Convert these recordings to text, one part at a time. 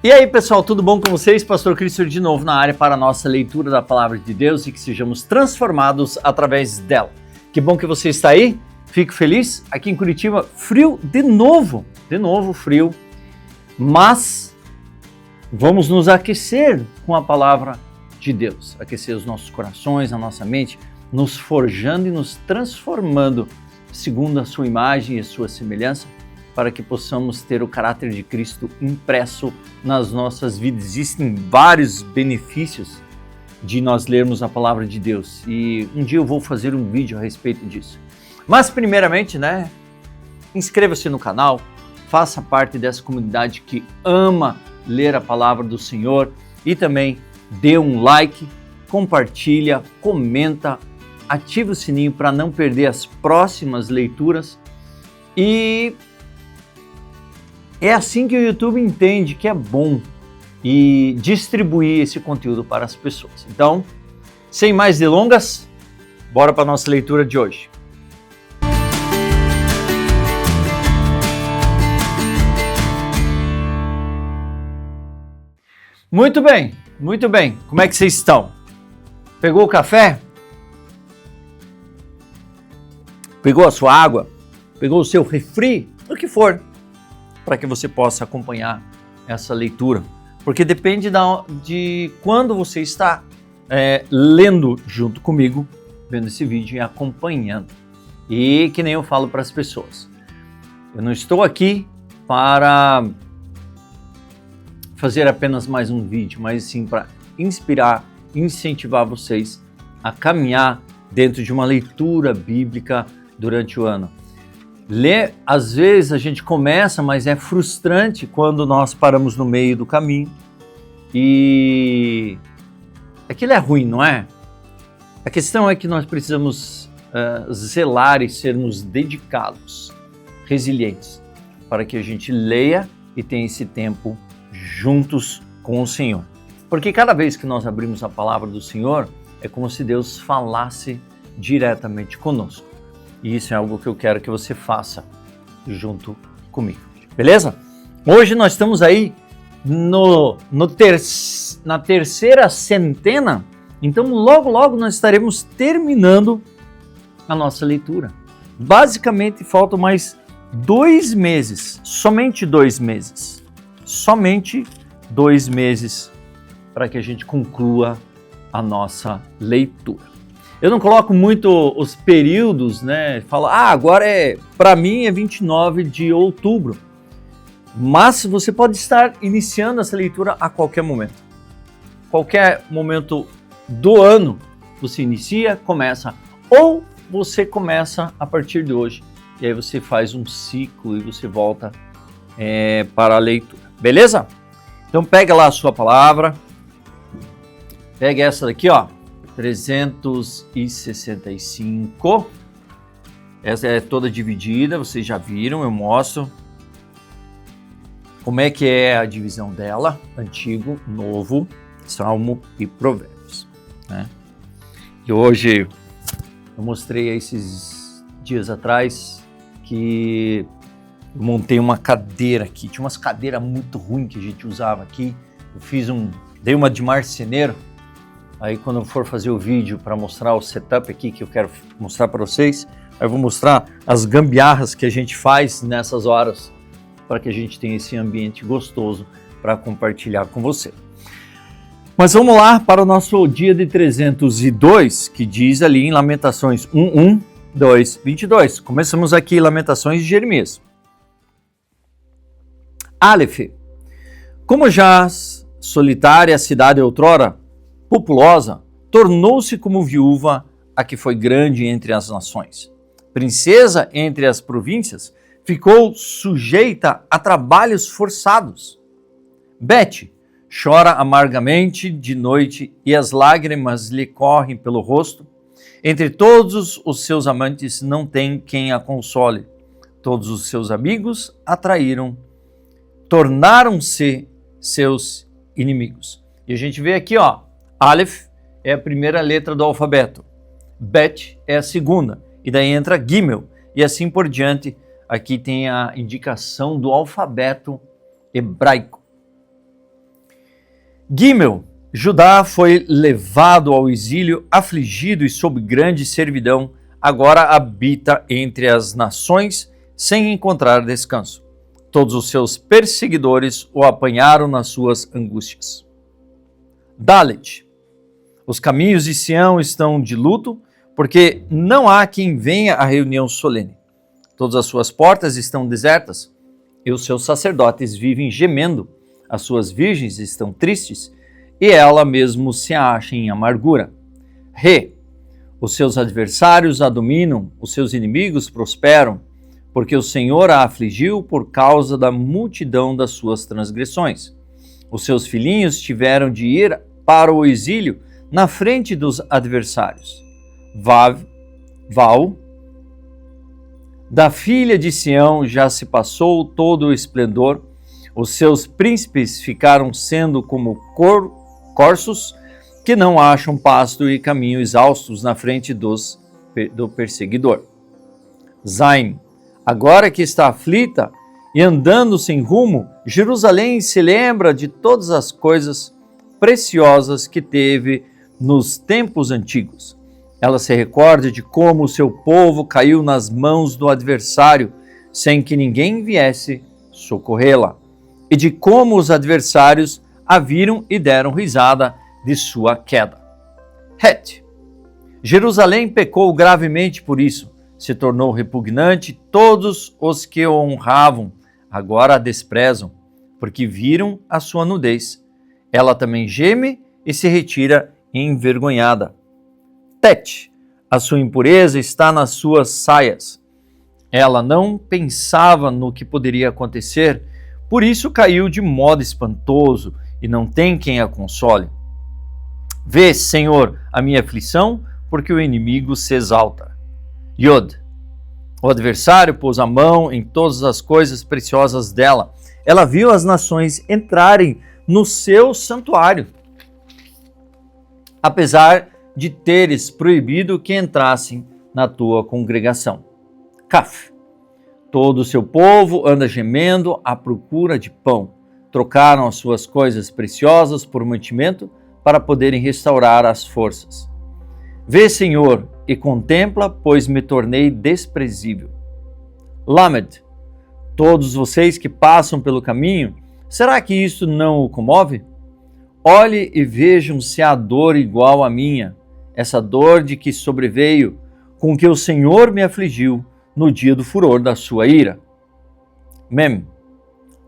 E aí, pessoal, tudo bom com vocês? Pastor Cristo de novo na área para a nossa leitura da Palavra de Deus e que sejamos transformados através dela. Que bom que você está aí, fico feliz. Aqui em Curitiba, frio de novo frio, mas vamos nos aquecer com a Palavra de Deus, aquecer os nossos corações, a nossa mente, nos forjando e nos transformando segundo a sua imagem e a sua semelhança, para que possamos ter o caráter de Cristo impresso nas nossas vidas. Existem vários benefícios de nós lermos a palavra de Deus e um dia eu vou fazer um vídeo a respeito disso. Mas primeiramente, inscreva-se no canal, faça parte dessa comunidade que ama ler a palavra do Senhor e também dê um like, compartilha, comenta, ativa o sininho para não perder as próximas leituras e é assim que o YouTube entende que é bom e distribuir esse conteúdo para as pessoas. Então, sem mais delongas, bora para a nossa leitura de hoje. Muito bem. Como é que vocês estão? Pegou o café? Pegou a sua água? Pegou o seu refri? O que for, para que você possa acompanhar essa leitura. Porque depende de quando você está lendo junto comigo, vendo esse vídeo e acompanhando. E que nem eu falo para as pessoas, eu não estou aqui para fazer apenas mais um vídeo, mas sim para inspirar, incentivar vocês a caminhar dentro de uma leitura bíblica durante o ano. Ler, às vezes a gente começa, mas é frustrante quando nós paramos no meio do caminho e aquilo é ruim, não é? A questão é que nós precisamos zelar e sermos dedicados, resilientes, para que a gente leia e tenha esse tempo juntos com o Senhor. Porque cada vez que nós abrimos a palavra do Senhor, é como se Deus falasse diretamente conosco. E isso é algo que eu quero que você faça junto comigo, beleza? Hoje nós estamos aí na terceira centena, então logo nós estaremos terminando a nossa leitura. Basicamente faltam mais 2 meses, somente 2 meses para que a gente conclua a nossa leitura. Eu não coloco muito os períodos, Falo, agora para mim é 29 de outubro. Mas você pode estar iniciando essa leitura a qualquer momento. Qualquer momento do ano você inicia, começa. Ou você começa a partir de hoje. E aí você faz um ciclo e você volta para a leitura. Beleza? Então pega lá a sua palavra. Pega essa daqui, 365, essa é toda dividida, vocês já viram, eu mostro como é que é a divisão dela, Antigo, Novo, Salmo e Provérbios, E hoje eu mostrei esses dias atrás que eu montei uma cadeira aqui, tinha umas cadeiras muito ruins que a gente usava aqui, dei uma de marceneiro. Aí quando eu for fazer o vídeo para mostrar o setup aqui que eu quero mostrar para vocês, aí eu vou mostrar as gambiarras que a gente faz nessas horas para que a gente tenha esse ambiente gostoso para compartilhar com você. Mas vamos lá para o nosso dia de 302, que diz ali em Lamentações 1, 2, 22. Começamos aqui Lamentações de Jeremias. Aleph. Como jaz solitária a cidade outrora, populosa, tornou-se como viúva a que foi grande entre as nações. Princesa entre as províncias, ficou sujeita a trabalhos forçados. Bet chora amargamente de noite e as lágrimas lhe correm pelo rosto. Entre todos os seus amantes não tem quem a console. Todos os seus amigos a traíram, tornaram-se seus inimigos. E a gente vê aqui, Aleph é a primeira letra do alfabeto, Bet é a segunda, e daí entra Gimel, e assim por diante. Aqui tem a indicação do alfabeto hebraico. Gimel, Judá foi levado ao exílio, afligido e sob grande servidão, agora habita entre as nações sem encontrar descanso. Todos os seus perseguidores o apanharam nas suas angústias. Dalet, os caminhos de Sião estão de luto, porque não há quem venha à reunião solene. Todas as suas portas estão desertas, e os seus sacerdotes vivem gemendo. As suas virgens estão tristes, e ela mesmo se acha em amargura. Os seus adversários a dominam, os seus inimigos prosperam, porque o Senhor a afligiu por causa da multidão das suas transgressões. Os seus filhinhos tiveram de ir para o exílio na frente dos adversários. Da filha de Sião já se passou todo o esplendor, os seus príncipes ficaram sendo como corços que não acham pasto e caminho exaustos na frente do perseguidor. Zaim, agora que está aflita e andando sem rumo, Jerusalém se lembra de todas as coisas preciosas que teve nos tempos antigos. Ela se recorda de como o seu povo caiu nas mãos do adversário, sem que ninguém viesse socorrê-la, e de como os adversários a viram e deram risada de sua queda. Jerusalém pecou gravemente por isso, se tornou repugnante, todos os que o honravam agora a desprezam, porque viram a sua nudez. Ela também geme e se retira envergonhada. A sua impureza está nas suas saias. Ela não pensava no que poderia acontecer, por isso caiu de modo espantoso e não tem quem a console. Vê, Senhor, a minha aflição, porque o inimigo se exalta. O adversário pôs a mão em todas as coisas preciosas dela. Ela viu as nações entrarem no seu santuário, apesar de teres proibido que entrassem na tua congregação. Todo o seu povo anda gemendo à procura de pão. Trocaram as suas coisas preciosas por mantimento para poderem restaurar as forças. Vê, Senhor, e contempla, pois me tornei desprezível. Lamed, todos vocês que passam pelo caminho, será que isso não o comove? Olhe e vejam se há dor igual à minha, essa dor de que sobreveio, com que o Senhor me afligiu no dia do furor da sua ira.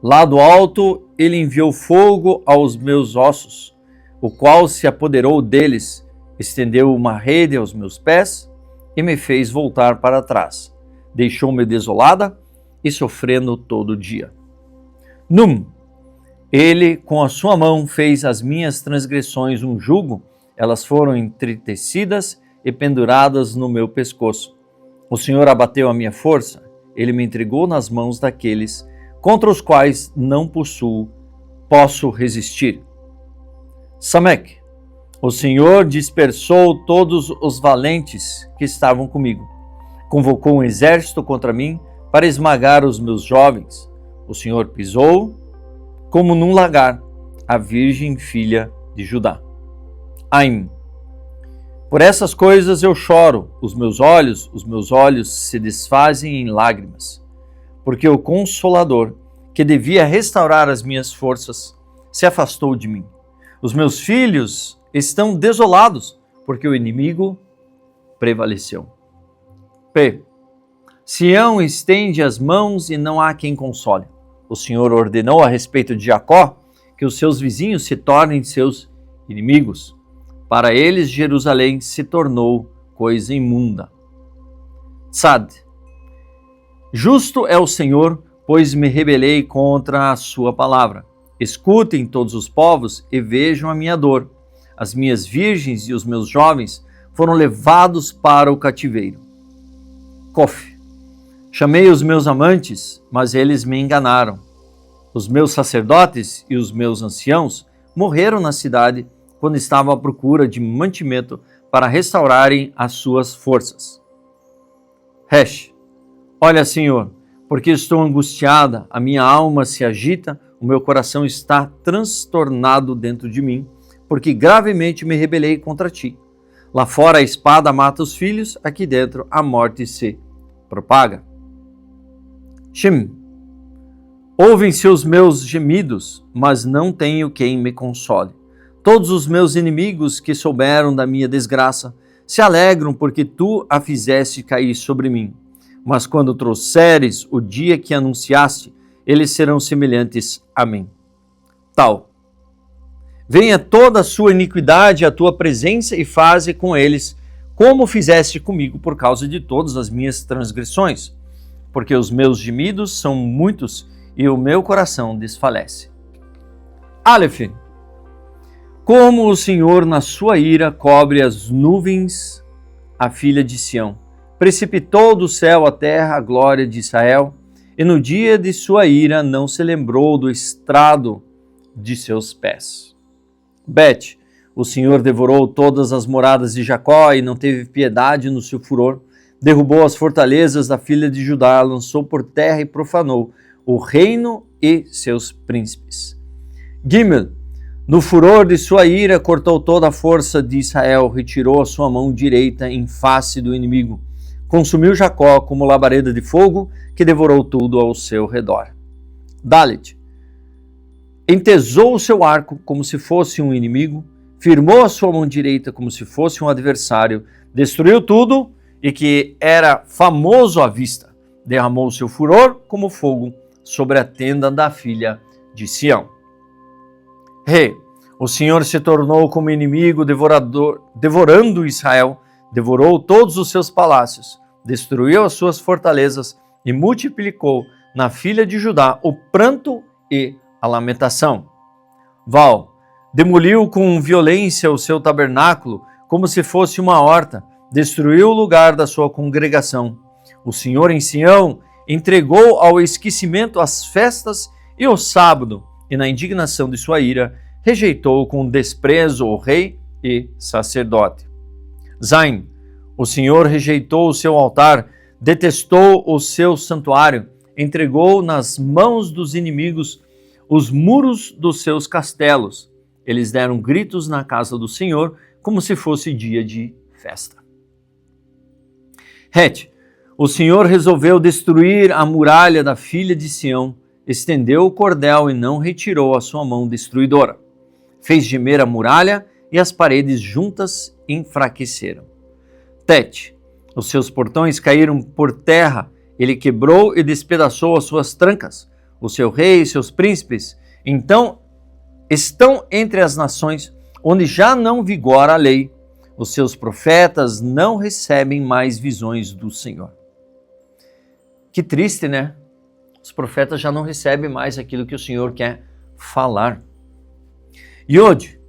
Lá do alto ele enviou fogo aos meus ossos, o qual se apoderou deles, estendeu uma rede aos meus pés e me fez voltar para trás. Deixou-me desolada e sofrendo todo dia. Ele com a sua mão fez as minhas transgressões um jugo, elas foram entretecidas e penduradas no meu pescoço. O Senhor abateu a minha força, ele me entregou nas mãos daqueles contra os quais não posso resistir. Samek, o Senhor dispersou todos os valentes que estavam comigo. Convocou um exército contra mim para esmagar os meus jovens. O Senhor pisou, como num lagar, a virgem filha de Judá. Aim. Por essas coisas eu choro, os meus olhos se desfazem em lágrimas, porque o Consolador, que devia restaurar as minhas forças, se afastou de mim. Os meus filhos estão desolados, porque o inimigo prevaleceu. Sião estende as mãos e não há quem console. O Senhor ordenou a respeito de Jacó que os seus vizinhos se tornem seus inimigos. Para eles, Jerusalém se tornou coisa imunda. Justo é o Senhor, pois me rebelei contra a sua palavra. Escutem todos os povos e vejam a minha dor. As minhas virgens e os meus jovens foram levados para o cativeiro. Chamei os meus amantes, mas eles me enganaram. Os meus sacerdotes e os meus anciãos morreram na cidade quando estavam à procura de mantimento para restaurarem as suas forças. Olha, Senhor, porque estou angustiada, a minha alma se agita o meu coração está transtornado dentro de mim, porque gravemente me rebelei contra ti. Lá fora a espada mata os filhos, aqui dentro a morte se propaga. Shem, ouvem-se os meus gemidos, mas não tenho quem me console. Todos os meus inimigos que souberam da minha desgraça se alegram porque tu a fizeste cair sobre mim. Mas quando trouxeres o dia que anunciaste, eles serão semelhantes a mim. Tal. Venha toda a sua iniquidade à tua presença e faze com eles como fizeste comigo por causa de todas as minhas transgressões, porque os meus gemidos são muitos e o meu coração desfalece. Aleph. Como o Senhor na sua ira cobre as nuvens, a filha de Sião, precipitou do céu à terra a glória de Israel, e no dia de sua ira não se lembrou do estrado de seus pés. Bet, o Senhor devorou todas as moradas de Jacó e não teve piedade no seu furor, derrubou as fortalezas da filha de Judá, lançou por terra e profanou o reino e seus príncipes. Gimel, no furor de sua ira, cortou toda a força de Israel, retirou a sua mão direita em face do inimigo, consumiu Jacó como labareda de fogo, que devorou tudo ao seu redor. Dalet, entesou o seu arco como se fosse um inimigo, firmou a sua mão direita como se fosse um adversário, destruiu tudo e que era famoso à vista, derramou seu furor como fogo sobre a tenda da filha de Sião. O Senhor se tornou como inimigo devorador, devorando Israel, devorou todos os seus palácios, destruiu as suas fortalezas e multiplicou na filha de Judá o pranto e a lamentação. Val, demoliu com violência o seu tabernáculo como se fosse uma horta, destruiu o lugar da sua congregação. O Senhor em Sião entregou ao esquecimento as festas e o sábado, e na indignação de sua ira, rejeitou com desprezo o rei e sacerdote. Zain, o Senhor rejeitou o seu altar, detestou o seu santuário, entregou nas mãos dos inimigos os muros dos seus castelos. Eles deram gritos na casa do Senhor, como se fosse dia de festa. O Senhor resolveu destruir a muralha da filha de Sião, estendeu o cordel e não retirou a sua mão destruidora. Fez gemer a muralha e as paredes juntas enfraqueceram. Os seus portões caíram por terra, ele quebrou e despedaçou as suas trancas. O seu rei e seus príncipes, então, estão entre as nações onde já não vigora a lei. Os seus profetas não recebem mais visões do Senhor. Que triste, né? Os profetas já não recebem mais aquilo que o Senhor quer falar. Yod,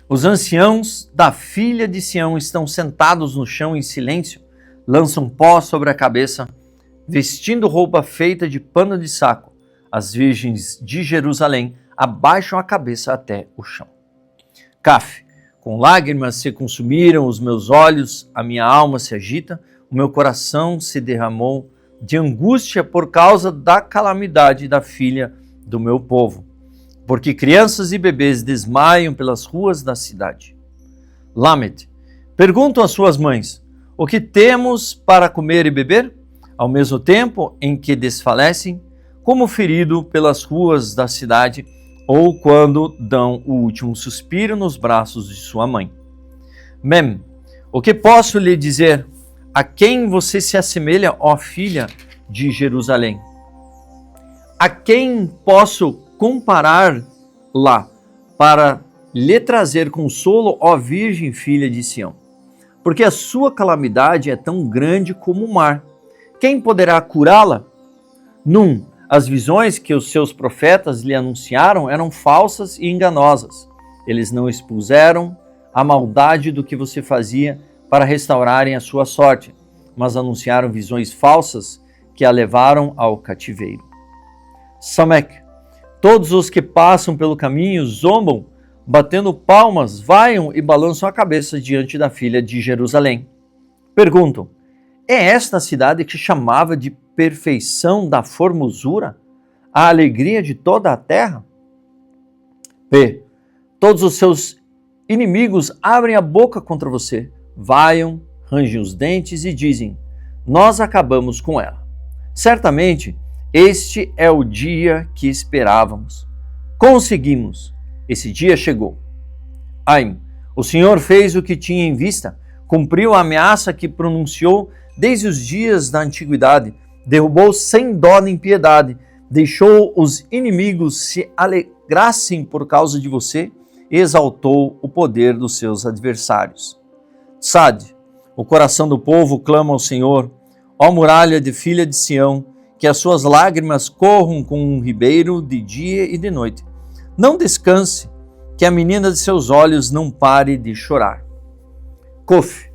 os anciãos da filha de Sião estão sentados no chão em silêncio, lançam pó sobre a cabeça, vestindo roupa feita de pano de saco. As virgens de Jerusalém abaixam a cabeça até o chão. Caf, com lágrimas se consumiram os meus olhos, a minha alma se agita, o meu coração se derramou de angústia por causa da calamidade da filha do meu povo, porque crianças e bebês desmaiam pelas ruas da cidade. Lamed, perguntam às suas mães, o que temos para comer e beber? Ao mesmo tempo em que desfalecem, como ferido pelas ruas da cidade, ou quando dão o último suspiro nos braços de sua mãe. Mem, o que posso lhe dizer? A quem você se assemelha, ó filha de Jerusalém? A quem posso comparar-la para lhe trazer consolo, ó virgem filha de Sião? Porque a sua calamidade é tão grande como o mar. Quem poderá curá-la? As visões que os seus profetas lhe anunciaram eram falsas e enganosas. Eles não expuseram a maldade do que você fazia para restaurarem a sua sorte, mas anunciaram visões falsas que a levaram ao cativeiro. Samek, todos os que passam pelo caminho zombam, batendo palmas, vaiam e balançam a cabeça diante da filha de Jerusalém. Perguntam, é esta a cidade que chamava de perfeição da formosura? a alegria de toda a terra? P. Todos os seus inimigos abrem a boca contra você, vaiam, rangem os dentes e dizem: nós acabamos com ela. Certamente, este é o dia que esperávamos. Conseguimos. Esse dia chegou. Aim, o Senhor fez o que tinha em vista, cumpriu a ameaça que pronunciou desde os dias da antiguidade, derrubou sem dó nem piedade, deixou os inimigos se alegrassem por causa de você e exaltou o poder dos seus adversários. Sade, o coração do povo clama ao Senhor, ó muralha de filha de Sião, que as suas lágrimas corram com um ribeiro de dia e de noite. Não descanse, que a menina de seus olhos não pare de chorar. Cof,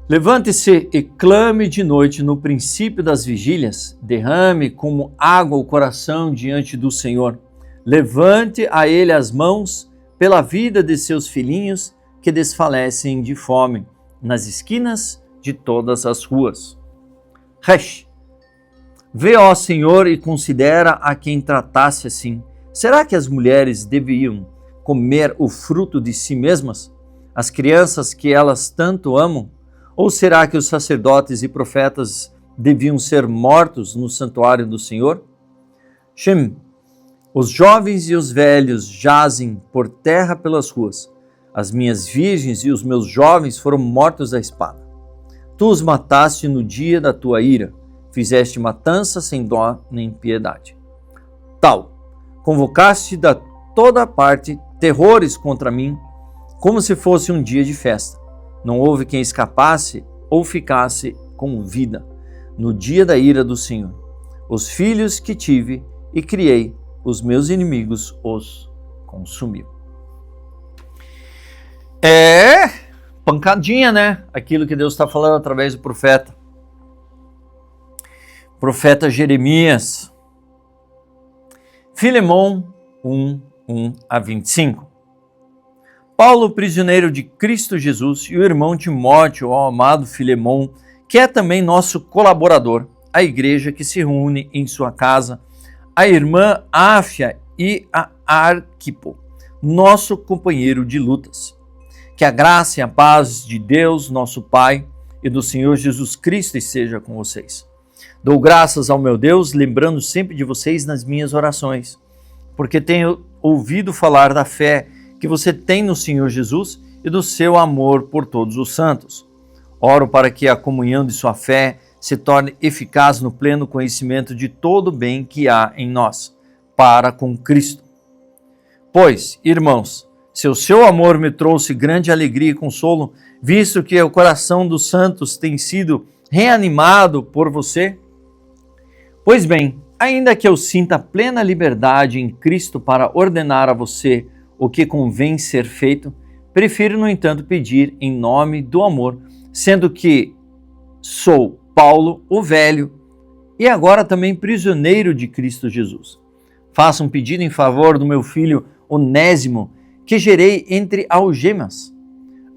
levante-se e clame de noite no princípio das vigílias, derrame como água o coração diante do Senhor. Levante a ele as mãos pela vida de seus filhinhos que desfalecem de fome nas esquinas de todas as ruas. Resh, vê, ó Senhor, e considera a quem tratasse assim. Será que as mulheres deviam comer o fruto de si mesmas, as crianças que elas tanto amam? Ou será que os sacerdotes e profetas deviam ser mortos no santuário do Senhor? Shem, os jovens e os velhos jazem por terra pelas ruas. As minhas virgens e os meus jovens foram mortos à espada. Tu os mataste no dia da tua ira, fizeste matança sem dó nem piedade. Tal, convocaste da toda parte terrores contra mim, como se fosse um dia de festa. Não houve quem escapasse ou ficasse com vida no dia da ira do Senhor. Os filhos que tive e criei, os meus inimigos os consumiu. É pancadinha, né? Aquilo que Deus está falando através do profeta. Profeta Jeremias. Filemon 1:1-25. Paulo, prisioneiro de Cristo Jesus, e o irmão Timóteo, ao amado Filemon, que é também nosso colaborador, a igreja que se reúne em sua casa, a irmã Áfia e a Arquipo, nosso companheiro de lutas. Que a graça e a paz de Deus, nosso Pai, e do Senhor Jesus Cristo esteja com vocês. Dou graças ao meu Deus, lembrando sempre de vocês nas minhas orações, porque tenho ouvido falar da fé que você tem no Senhor Jesus e do seu amor por todos os santos. Oro para que a comunhão de sua fé se torne eficaz no pleno conhecimento de todo o bem que há em nós, para com Cristo. Pois, irmãos, se o seu amor me trouxe grande alegria e consolo, visto que o coração dos santos tem sido reanimado por você, pois bem, ainda que eu sinta plena liberdade em Cristo para ordenar a você o que convém ser feito, prefiro, no entanto, pedir em nome do amor, sendo que sou Paulo, o velho, e agora também prisioneiro de Cristo Jesus. Faça um pedido em favor do meu filho Onésimo, que gerei entre algemas.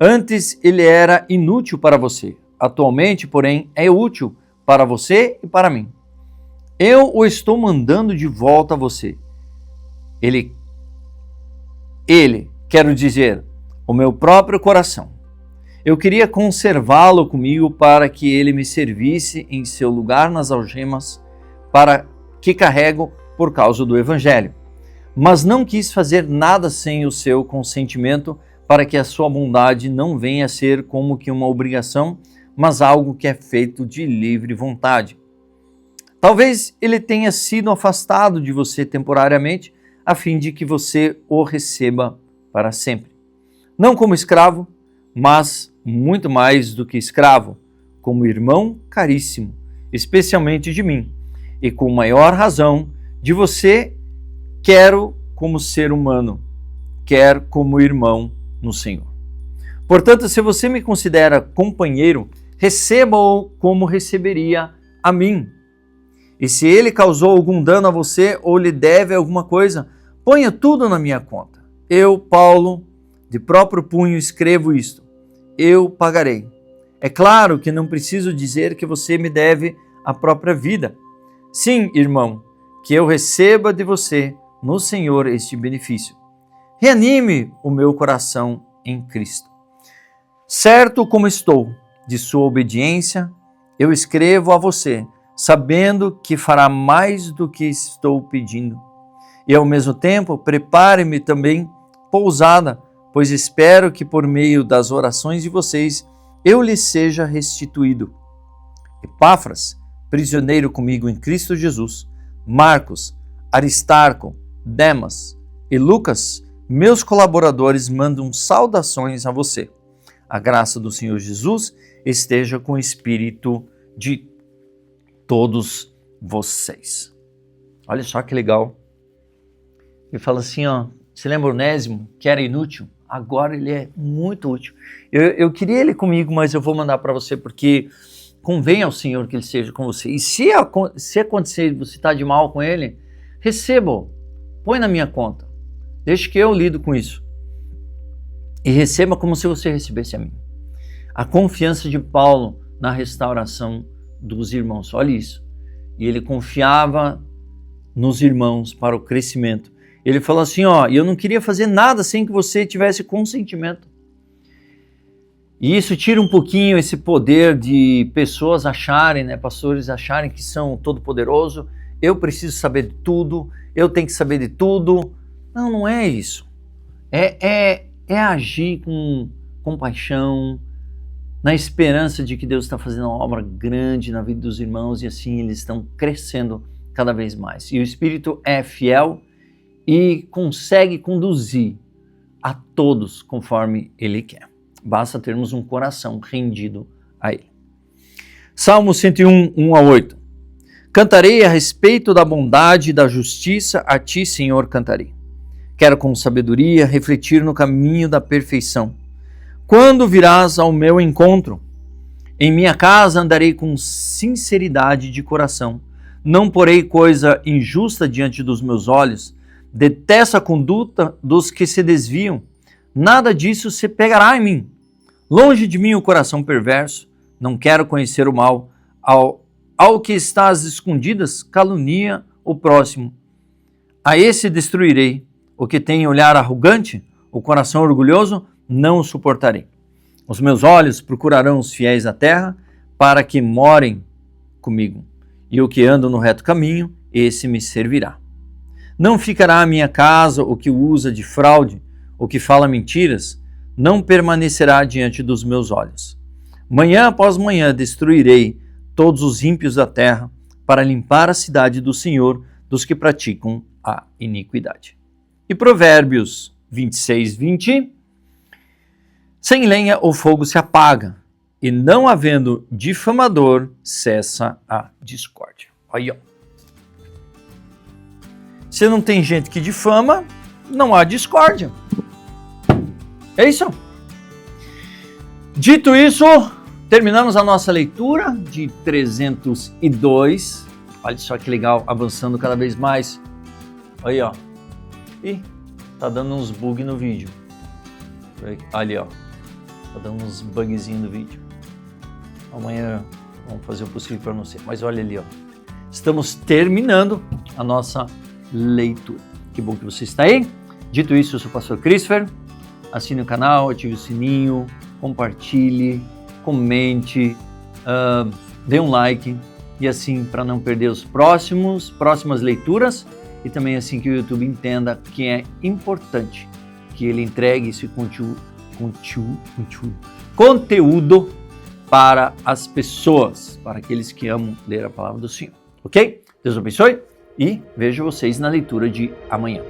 Antes ele era inútil para você, atualmente, porém, é útil para você e para mim. Eu o estou mandando de volta a você. Ele, quero dizer, o meu próprio coração. Eu queria conservá-lo comigo para que ele me servisse em seu lugar nas algemas para que carrego por causa do Evangelho. Mas não quis fazer nada sem o seu consentimento para que a sua bondade não venha a ser como que uma obrigação, mas algo que é feito de livre vontade. Talvez ele tenha sido afastado de você temporariamente, a fim de que você o receba para sempre. Não como escravo, mas muito mais do que escravo, como irmão caríssimo, especialmente de mim, e com maior razão de você, quero como ser humano, quer como irmão no Senhor. Portanto, se você me considera companheiro, receba-o como receberia a mim. E se ele causou algum dano a você ou lhe deve alguma coisa, ponha tudo na minha conta. Eu, Paulo, de próprio punho escrevo isto. Eu pagarei. É claro que não preciso dizer que você me deve a própria vida. Sim, irmão, que eu receba de você no Senhor este benefício. Reanime o meu coração em Cristo. Certo como estou de sua obediência, eu escrevo a você, sabendo que fará mais do que estou pedindo. E ao mesmo tempo, prepare-me também pousada, pois espero que por meio das orações de vocês eu lhes seja restituído. Epáfras, prisioneiro comigo em Cristo Jesus, Marcos, Aristarco, Demas e Lucas, meus colaboradores, mandam saudações a você. A graça do Senhor Jesus esteja com o espírito de todos vocês. Olha só que legal. Ele fala assim, ó, você lembra Onésimo, que era inútil? Agora ele é muito útil. Eu queria ele comigo, mas eu vou mandar para você porque convém ao Senhor que ele esteja com você. E se acontecer, você está de mal com ele, receba-o, põe na minha conta. Deixa que eu lido com isso. E receba como se você recebesse a mim. A confiança de Paulo na restauração dos irmãos. Olha isso. E ele confiava nos irmãos para o crescimento. Ele falou assim, ó, eu não queria fazer nada sem que você tivesse consentimento. E isso tira um pouquinho esse poder de pessoas acharem, né, pastores acharem que são todo-poderoso, eu preciso saber de tudo, eu tenho que saber de tudo. Não, não é isso. É agir com compaixão, na esperança de que Deus está fazendo uma obra grande na vida dos irmãos e assim eles estão crescendo cada vez mais. E o Espírito é fiel e consegue conduzir a todos conforme Ele quer. Basta termos um coração rendido a Ele. Salmo 101, 1 a 8. Cantarei a respeito da bondade e da justiça, a Ti, Senhor, cantarei. Quero com sabedoria refletir no caminho da perfeição. Quando virás ao meu encontro? Em minha casa andarei com sinceridade de coração. Não porei coisa injusta diante dos meus olhos. Detesto a conduta dos que se desviam. Nada disso se pegará em mim. Longe de mim o coração perverso. Não quero conhecer o mal. Ao que está às escondidas, calunia o próximo. A esse destruirei. O que tem olhar arrogante, o coração orgulhoso, não o suportarei. Os meus olhos procurarão os fiéis da terra, para que morem comigo. E o que anda no reto caminho, esse me servirá. Não ficará a minha casa o que usa de fraude, o que fala mentiras, não permanecerá diante dos meus olhos. Manhã após manhã destruirei todos os ímpios da terra, para limpar a cidade do Senhor dos que praticam a iniquidade. E Provérbios 26, 20. Sem lenha o fogo se apaga, e não havendo difamador, cessa a discórdia. Aí, ó. Se não tem gente que difama, não há discórdia. É isso. Dito isso, terminamos a nossa leitura de 302. Olha só que legal, avançando cada vez mais. Aí, ó. Ih, tá dando uns bugs no vídeo. Ali, ó. Tá dando uns bugzinhos no vídeo. Amanhã vamos fazer o possível para não ser. Mas olha ali, ó. Estamos terminando a nossa leitura. Que bom que você está aí. Dito isso, eu sou o pastor Christopher. Assine o canal, ative o sininho, compartilhe, comente, dê um like. E assim, para não perder os próximas leituras. E também assim que o YouTube entenda que é importante que ele entregue esse conteúdo para as pessoas, para aqueles que amam ler a palavra do Senhor. Ok? Deus abençoe e vejo vocês na leitura de amanhã.